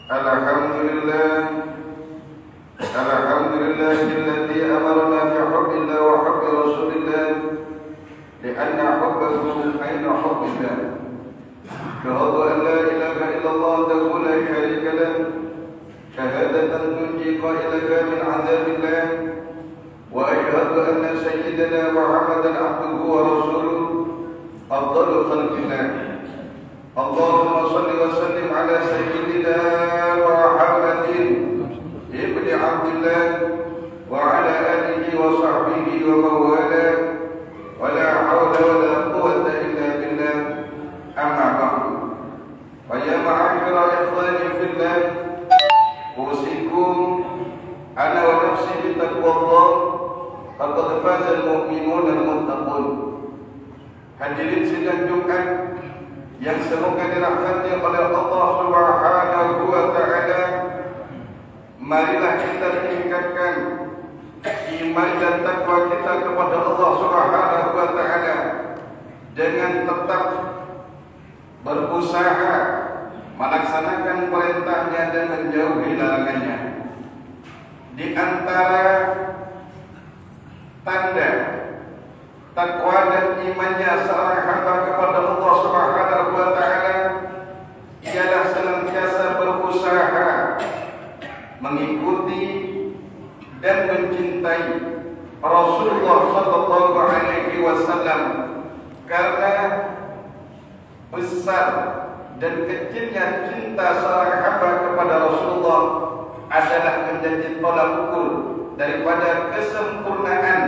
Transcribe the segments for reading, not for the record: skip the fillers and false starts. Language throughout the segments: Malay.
Alhamdulillah, alhamdulillahilladzi amarna bi hubbillah wa hubbi rasulillah, li'anna hubbahu ayna hubbillah. Syahadu an la ilaha illallah wahdahu la syarika lah, syahadatan tunji qailaha min 'adzabillah, wa asyhadu anna sayyidana Muhammadan 'abduhu wa rasuluh, afdalul khalqillah. Allahumma salli wa sallim ala sayyidina Muhammadin ibni Abdillah wa ala alihi wa sahbihi wa mawala, wa la hawla wa la quwwata illa billah. Amma ba'du. Wa ya ma'ashara ikhwani fillah, usikum ana wa nafsi bi taqwallah, faqad faza al-mu'minuna al-muttaqun. Hadirin sidang Jumat yang semoga dirahmati oleh Allah Subhanahu wa ta'ala, marilah kita tingkatkan iman dan takwa kita kepada Allah Subhanahu wa ta'ala dengan tetap berusaha melaksanakan perintahnya dan menjauhi larangannya. Di antara tanda takwa dan imannya seorang hamba kepada Allah Subhanahu wa ta'ala ialah senantiasa berusaha mengikuti dan mencintai Rasulullah sallallahu alaihi wasallam, karena besar dan kecilnya cinta seorang hamba kepada Rasulullah adalah menjadi tolak ukur daripada kesempurnaan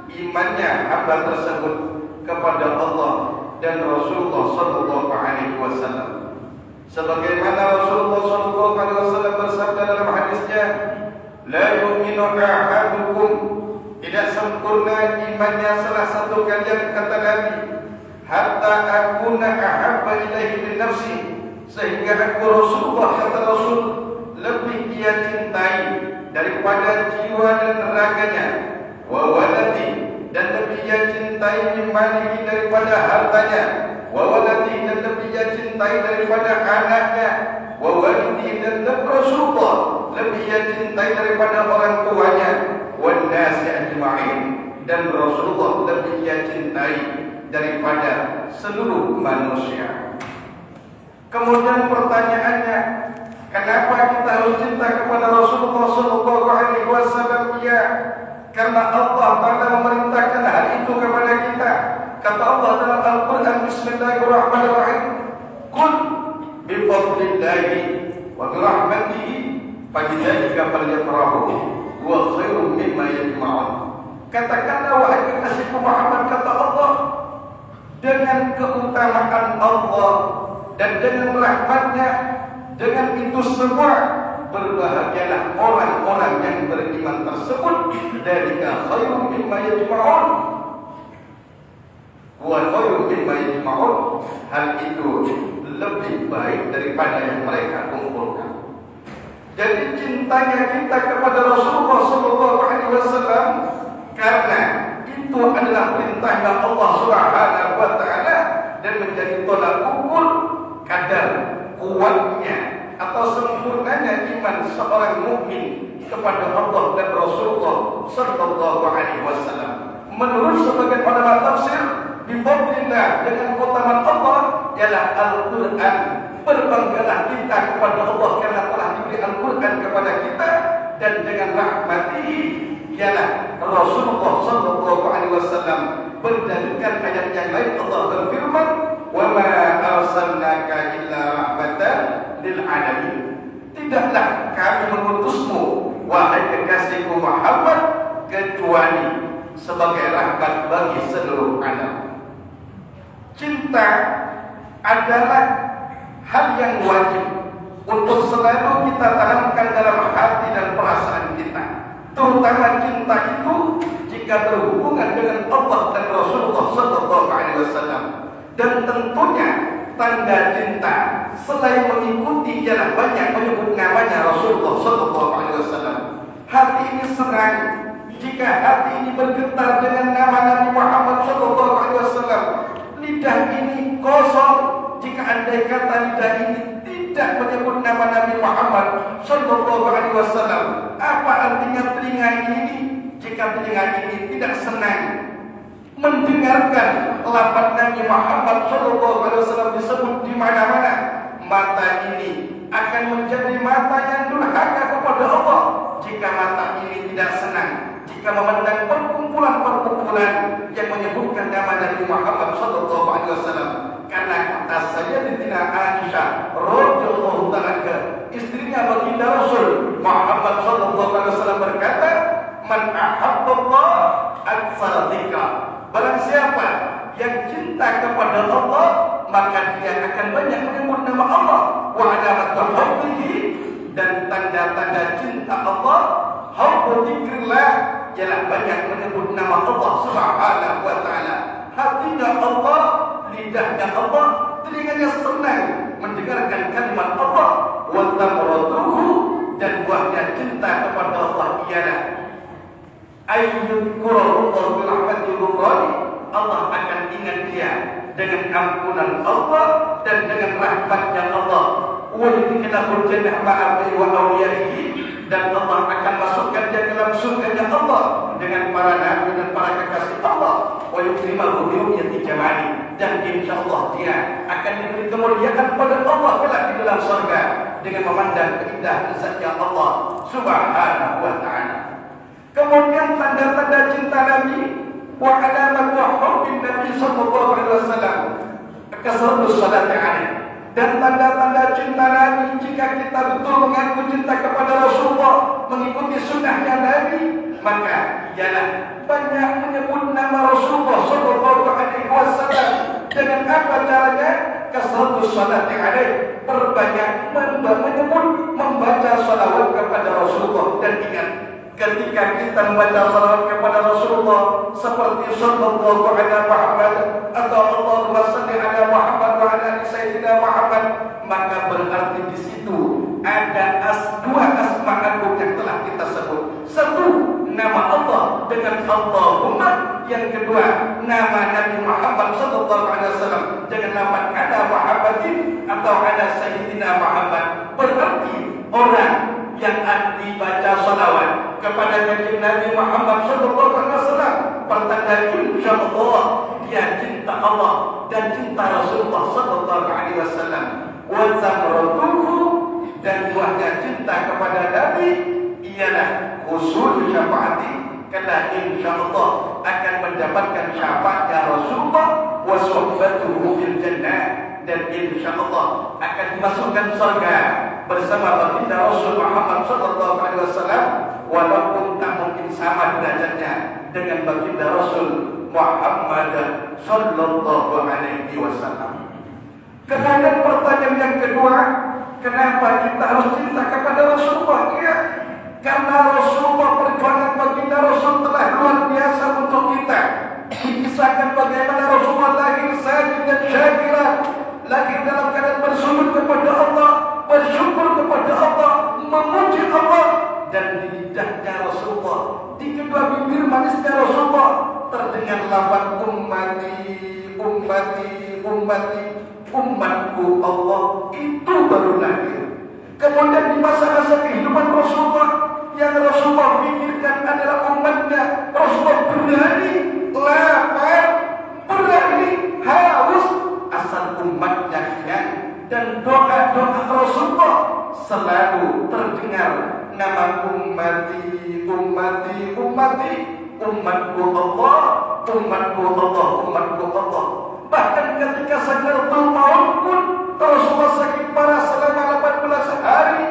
imannya hamba tersebut kepada Allah dan Rasulullah sallallahu alaihi wasallam. Sebagaimana Rasulullah sallallahu alaihi wasallam bersabda dalam hadisnya, la yu'minu ahadukum, tidak sempurna imannya salah satu kalian, kata Nabi, hatta akuna ahabba ilaihi min nafsi, sehingga aku Rasulullah, kata Rasul, lebih dia cintai daripada jiwa dan raganya, wa waladi, dan lebih dia cintai min malihi daripada hartanya, wa waladi, dan lebih dia cintai daripada anaknya, wa walidi, dan Rasulullah lebih dia cintai daripada orang tuanya, wan nasi ajma'in, dan Rasulullah lebih dia cintai daripada seluruh manusia. Kemudian pertanyaannya, kenapa kita harus cinta kepada Rasulullah sallallahu alaihi wasallam? Ya, karena Allah Ta'ala memerintahkan hal itu kepada kita. Kata Allah dalam Al-Quran, bismillahirrahmanirrahim, qul bifadlillahi wa birahmatihi fabidzalika falyafrahu huwa khairum mimma yajma'un. Katakanlah wahai kekasihku Muhammad, kata Allah, dengan keutamaan Allah dan dengan rahmatnya, dengan itu semua berbahagialah orang-orang yang beriman tersebut. Dzalika khairum mimma yajma'un, wa khairum mimma yajma'un, hal itu lebih baik daripada yang mereka kumpulkan. Jadi cintanya kita kepada Rasulullah sallallahu alaihi wasallam karena itu adalah perintahnya Allah Subhanahu wa ta'ala dan menjadi tolak ukur kadar kuatnya atau sempurnanya iman seorang mukmin kepada Allah dan Rasulullah sallallahu alaihi wasallam. Menurut sebagian ulama tafsir, bifadlillah, dengan keutamaan Allah ialah Al-Quran. Berbanggalah kita kepada Allah karena telah diberi Al-Quran kepada kita, dan dengan rahmatihi ialah Rasulullah sallallahu alaihi wasallam. Berdalilkan ayat yang lain Allah berfirman, wa ma arsalnaka illa rahmatan lil alamin, tidaklah kami mengutusmu wahai kekasihku Muhammad kecuali sebagai rahmat bagi seluruh alam. Cinta adalah hal yang wajib untuk selalu kita tanamkan dalam hati dan perasaan kita, terutama cinta itu jika berhubungan dengan Allah dan Rasulullah sallallahu alaihi wasallam. Dan tentunya tanda cinta selain mengikuti ialah banyak menyebut namanya Rasulullah sallallahu alaihi wasallam. Hati ini senang jika hati ini bergetar dengan nama Nabi Muhammad sallallahu alaihi wasallam. Lidah ini kosong jika andai kata lidah ini tidak menyebut nama Nabi Muhammad sallallahu alaihi wasallam. Apa artinya telinga ini? Jika telinga ini tidak senang mendengarkan lafaz Nabi Muhammad sallallahu alaihi wasallam disebut di mana-mana, mata ini akan menjadi mata yang durhaka kepada Allah. Jika mata ini tidak senang jika memandang perkumpulan-perkumpulan yang menyebutkan nama Nabi Muhammad sallallahu alaihi wasallam, karena kata Sayyidatina Aisyah radhiyallahu ta'ala, istrinya baginda Rasul Muhammad sallallahu alaihi wasallam berkata, "Man ahabballah aktsara dzikra." Barang siapa yang cinta kepada Allah, maka dia akan banyak menyebut nama Allah. Wa alamatul hubbihi, dan tanda-tanda cinta Allah, hubbu dzikrillah, ialah banyak menyebut nama Allah Subhanahu wa taala. Hatinya Allah, lidahnya Allah, telinganya senang mendengarkan kalimat Allah. Wa tamratuhu, dan buahnya cinta kepada Allah ialah ayyudzkurallahu bi rahmatil ghani, Allah akan ingat dia dengan ampunan Allah dan dengan rahmatnya Allah. Wa yudkhilul jannah ma'a wa awliyaihi, dan Allah akan masukkan dia ke dalam surganya Allah dengan para nabi dan para kekasih Allah. Wa yukrimahu bi ru'yati jamali, dan insyaallah dia akan diberi kemuliaan pada Allah kelak di dalam surga dengan memandang keindahan zatnya Allah Subhanahu wa taala. Kemudian tanda-tanda cinta Nabi wa alamatu hubbin Nabi sallallahu alaihi wasallam kasratus salati alaihi, dan tanda-tanda cinta Nabi jika kita betul mengaku cinta kepada Rasulullah, mengikuti sunnahnya Nabi, maka ialah banyak menyebut nama Rasulullah sallallahu alaihi wasallam. Dengan apa caranya? Kasratus salati alaihi, perbanyak menyebut, membaca salawat kepada Rasulullah. Dan ingat, ketika kita membaca salawat kepada Rasulullah seperti sallallahu alaihi Muhammad atau Allahumma shalli ala Muhammad wa ala ali sayyidina Muhammad, maka berarti di situ ada dua asma agung yang telah kita sebut. Satu, nama Allah dengan Allahumma, yang kedua nama Nabi Muhammad sallallahu alaihi wasallam dengan nama ada Muhammadin atau ada sayyidina Muhammad. Berarti orang yang ahli baca salawat kepada Nabi Muhammad sallallahu alaihi wasallam pertanda insyaallah dia cinta Allah dan cinta Rasulullah sallallahu alaihi wasallam. Wa zamratuhu, dan buahnya cinta kepada Nabi ialah usul syafaati, karena insyaallah akan mendapatkan syafaatnya Rasulullah, wa suhbatuhu fil jannah, dan insyaallah akan dimasukkan surga bersama baginda Rasul Muhammad sallallahu alaihi wasallam, walaupun tak mungkin sama derajatnya dengan baginda Rasul Muhammad sallallahu alaihi wasallam. Kemudian pertanyaan yang kedua, kenapa kita harus cinta kepada Rasulullah? Ya, karena Rasulullah, perjuangan baginda Rasul telah luar biasa untuk kita. Dikisahkan bagaimana Rasulullah lahir sajid dan syakira, lahir dalam keadaan bersujud kepada Allah, bersyukur kepada Allah, memuji Allah, dan di lidahnya Rasulullah, di kedua bibir manisnya Rasulullah terdengar lafaz ummati, ummati, ummati, umatku Allah. Itu baru lahir. Kemudian di masa-masa kehidupan Rasulullah, yang Rasulullah pikirkan adalah umatnya. Rasulullah berani, lapar, berani, haus, asal umatnya kenyang. Dan doa-doa Rasulullah selalu terdengar nama ummati, ummati, ummati, umatku Allah, umatku Allah, umatku Allah. Bahkan ketika sakaratul maut pun Rasulullah sakit parah selama 18 hari.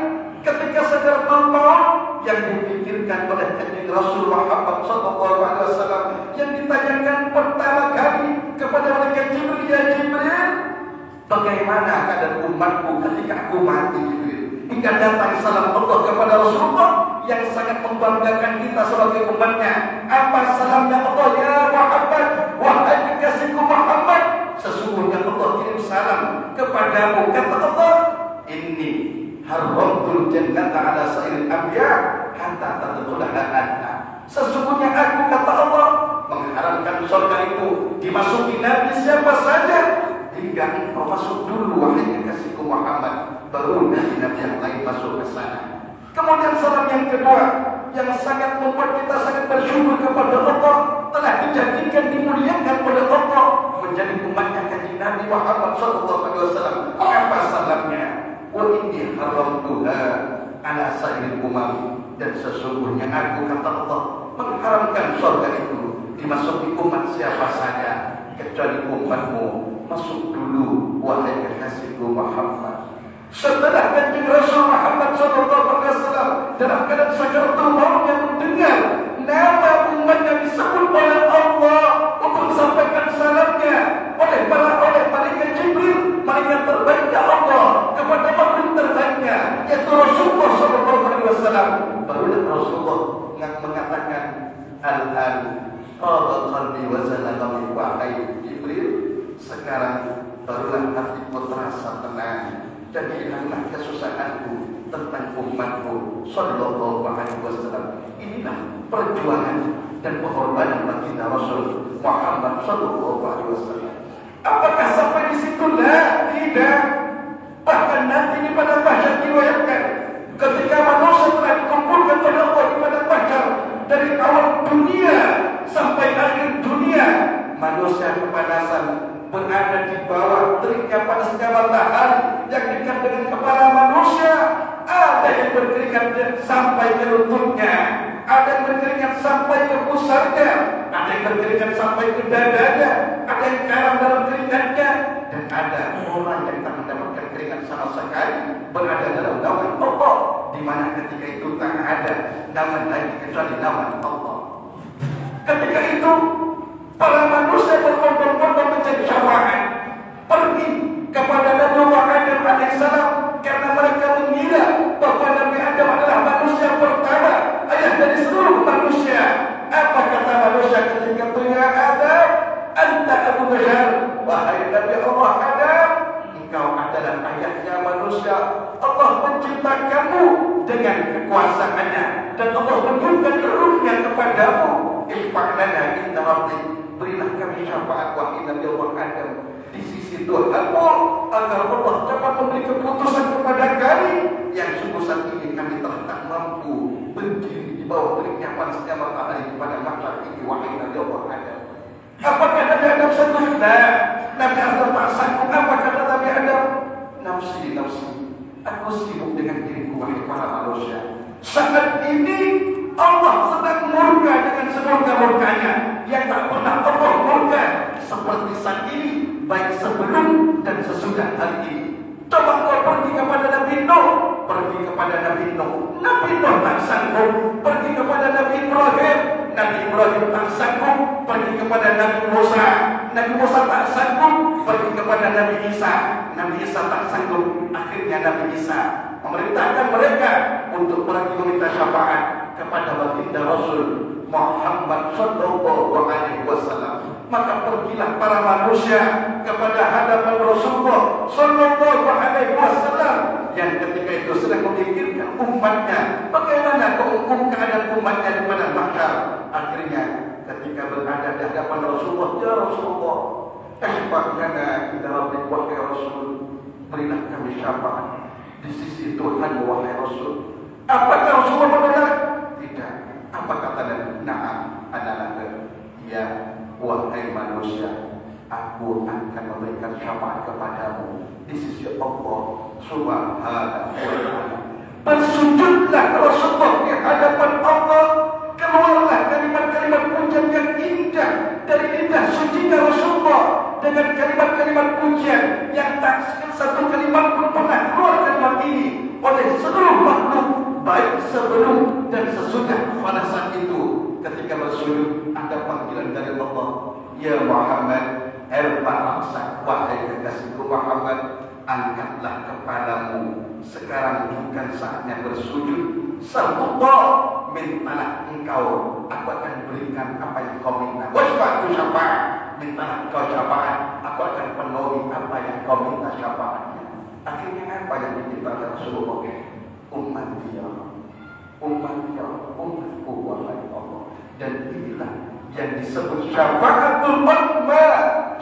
Ketika sakaratul maut, yang dipikirkan oleh Kanjeng Rasul Muhammad sallallahu alaihi wasallam, yang ditanyakan pertama kali kepada malaikat Jibril, ya Jibril, bagaimana keadaan umatku ketika aku mati, Jibril? Hingga datang salam Allah kepada Rasulullah yang sangat membanggakan kita sebagai umatnya. Apa salamnya Allah? Ya Muhammad, wahai kekasihku Muhammad, sesungguhnya Allah kirim salam kepadamu. Kata Allah, inni haramtul jannata ala sairil anbiya hatta tadkhulaha anta. Sesungguhnya aku, kata Allah, mengharamkan surga itu dimasuki Nabi siapa saja hingga engkau masuk dulu, wahai kekasihku Muhammad. baru nabi-nabi yang lain masuk ke sana. Kemudian salam yang kedua yang sangat membuat kita sangat bersyukur kepada Allah, telah dijadikan dimuliakan oleh Allah menjadi umatnya kanjeng Nabi Muhammad sallallahu alaihi wasallam. Apa salamnya? Wa inni haramtuha ala sa'iril umam, dan sesungguhnya aku, kata Allah, mengharamkan surga itu dimasuki umat siapa saja kecuali umatmu. Masuk dulu wahai kekasihku Muhammad. Setelah kanjeng Rasul Muhammad SAW dalam keadaan sakaratul maut yang mendengar nama umatnya disebut oleh Allah untuk sampaikan salamnya oleh malaikat Jibril, malaikat terbaiknya Allah kepada makhluk terbaiknya yaitu Rasulullah SAW. Barulah Rasulullah yang mengatakan, al-an qada qalbi wa zalaqami wahai Jibril, sekarang barulah hatiku terasa tenang dan hilanglah kesusahanku tentang umatku sallallahu alaihi wasallam. Inilah perjuangan dan pengorbanan baginda Rasul Muhammad sallallahu alaihi wasallam. Apakah sampai di situ? Tidak. Bahkan nanti di padang mahsyar diriwayatkan, ketika manusia telah dikumpulkan oleh Allah di padang mahsyar, dari awal dunia sampai akhir dunia, manusia kepanasan berada di bawah teriknya panasnya matahari yang dekat dengan kepala manusia. Ada yang berkeringat sampai ke lututnya, ada yang berkeringat sampai ke pusarnya, ada yang berkeringat sampai ke dadanya, ada yang karam dalam keringatnya, dan ada orang yang tak mendapatkan keringat sama sekali berada dalam naungan Allah, di mana ketika itu tak ada nama lain kecuali nama Allah. Ketika itu para manusia berbondong-bondong menjadi syafaat, pergi kepada Nabi Adam alaihissalam, karena mereka mengira bahwa Nabi Adam adalah manusia pertama, ayah dari seluruh manusia. Apa kata manusia ketika itu? Ya Adam, anta Abu Bashar, wahai Nabi Allah Adam, engkau adalah ayahnya manusia. Allah menciptakanmu dengan kekuasaannya, dan Allah menunjukkan ruhnya kepadamu. Ifa'lana inna rabbik, berilah kami syafaat wahai Nabi Allah Adam di sisi Tuhanmu, agar Allah dapat memberi keputusan kepada kami yang sungguh saat ini kami telah tak mampu berdiri di bawah teriknya panasnya matahari pada mahsyar ini wahai Nabi Allah Adam. Apakah Nabi Adam sanggup? Nabi Adam tak sanggup. Apa kata Nabi Adam? Nafsi, nafsi, aku sibuk dengan diriku wahai para manusia. Saat ini Allah sedang murka dengan semurka-murkanya yang tak pernah Allah murka seperti saat ini, baik sebelum dan sesudah hari ini. Coba kau pergi kepada Nabi Nuh, pergi kepada Nabi Nuh, Nabi Nuh tak sanggup. Pergi kepada Nabi Ibrahim, Nabi Ibrahim tak sanggup. Pergi kepada Nabi Musa, Nabi Musa tak sanggup. Pergi kepada Nabi Isa, Nabi Isa tak sanggup. Akhirnya Nabi Isa memerintahkan mereka untuk pergi meminta syafaat kepada baginda Rasul Muhammad sallallahu alaihi wasallam. Maka pergilah para manusia kepada hadapan Rasulullah sallallahu alaihi wasallam yang ketika itu sedang memikirkan umatnya, bagaimana keadaan umatnya di padang mahsyar. Akhirnya ketika berada di hadapan Rasulullah, ya Rasulullah, ihfadna inda rabbik wahai Rasul, berilah kami syafaat di sisi Tuhan wahai Rasul. Apakah Rasulullah menolak? Tidak. Apa kata Nabi? Na'am, adalah ya wahai manusia, aku akan memberikan syafaat kepadamu di sisi Allah Subhanahu wa ta'ala. Bersujudlah Rasulullah di hadapan Allah, keluarlah kalimat-kalimat pujian yang indah dari lidah sucinya Rasulullah, dengan kalimat-kalimat pujian yang tak satu kalimat pun pernah keluar kalimat ini oleh seluruh makhluk, baik sebelum dan sesudah. Pada saat itu ketika bersujud ada panggilan dari Allah, ya Muhammad, irfa' ra'sak, wahai kekasihku Muhammad, angkatlah kepalamu. Sekarang bukan saatnya bersujud. Sallallahu, mintalah engkau, aku akan berikan apa yang kau minta. Wasfa'tu syafaat, mintalah engkau syafaat, aku akan penuhi apa yang kau minta syafaatnya. Akhirnya apa yang diminta Rasulullah? Umat dia, umatku wahai Allah. Dan inilah yang disebut syafaatul uzma,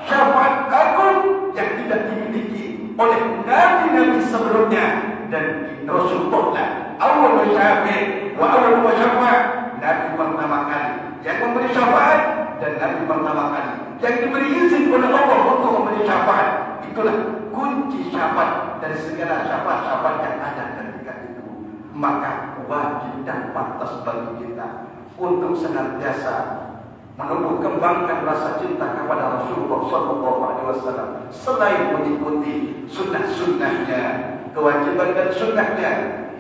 syafaat agung yang tidak dimiliki oleh nabi-nabi sebelumnya, dan Rasulullah awal syafi' wa awal syafa', nabi pertama kali yang memberi syafaat, dan nabi pertama kali yang diberi izin oleh Allah untuk memberi syafaat. Itulah kunci syafaat dari segala syafaat-syafaat yang ada ketika itu. Maka wajib dan pantas bagi kita untuk senantiasa menumbuh kembangkan rasa cinta kepada Rasulullah SAW, selain mengikuti sunnah-sunnahnya, kewajiban dan sunnahnya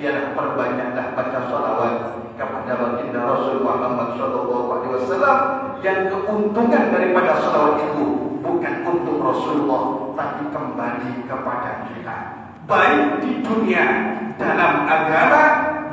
ialah perbanyaklah baca salawat kepada baginda Rasul Muhammad SAW, yang keuntungan daripada salawat itu bukan untuk Rasulullah, tapi kembali kepada kita, baik di dunia dalam agama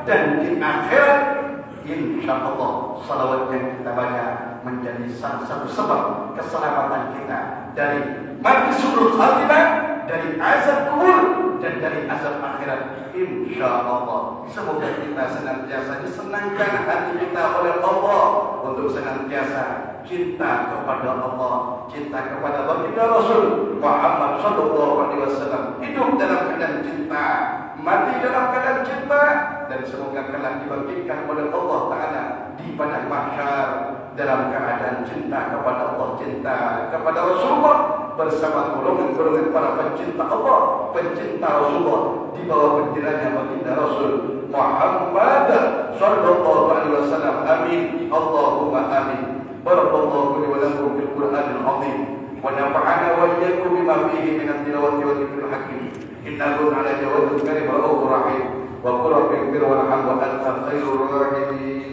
dan di akhirat. InsyaAllah salawat yang kita baca menjadi salah satu sebab keselamatan kita dari mati su'ul khatimah, dari azab kubur, dan dari azab akhirat. InsyaAllah semoga kita senantiasa disenangkan hati kita oleh Allah untuk senantiasa cinta kepada Allah, cinta kepada baginda Rasul Muhammad SAW, hidup dalam keadaan cinta, mati dalam keadaan cinta, dan semoga kelak dibangkitkan oleh Allah Ta'ala di padang mahsyar dalam keadaan cinta kepada Allah, cinta kepada Rasulullah, bersama golongan-golongan para pencinta Allah, pencinta Rasulullah, di bawah benderanya baginda Rasul Muhammad sallallahu alaihi wasallam. Amin, Allahumma amin. Barakallahu li wa lakum fil Qur'anil azim, wa nafa'ana wa iyyakum bima fihi min at-tilawati wa dhikril hakim. Innahu ala jawadun karim wa rahim, wa qul rabbi ighfir warham wa anta khairur rahimin.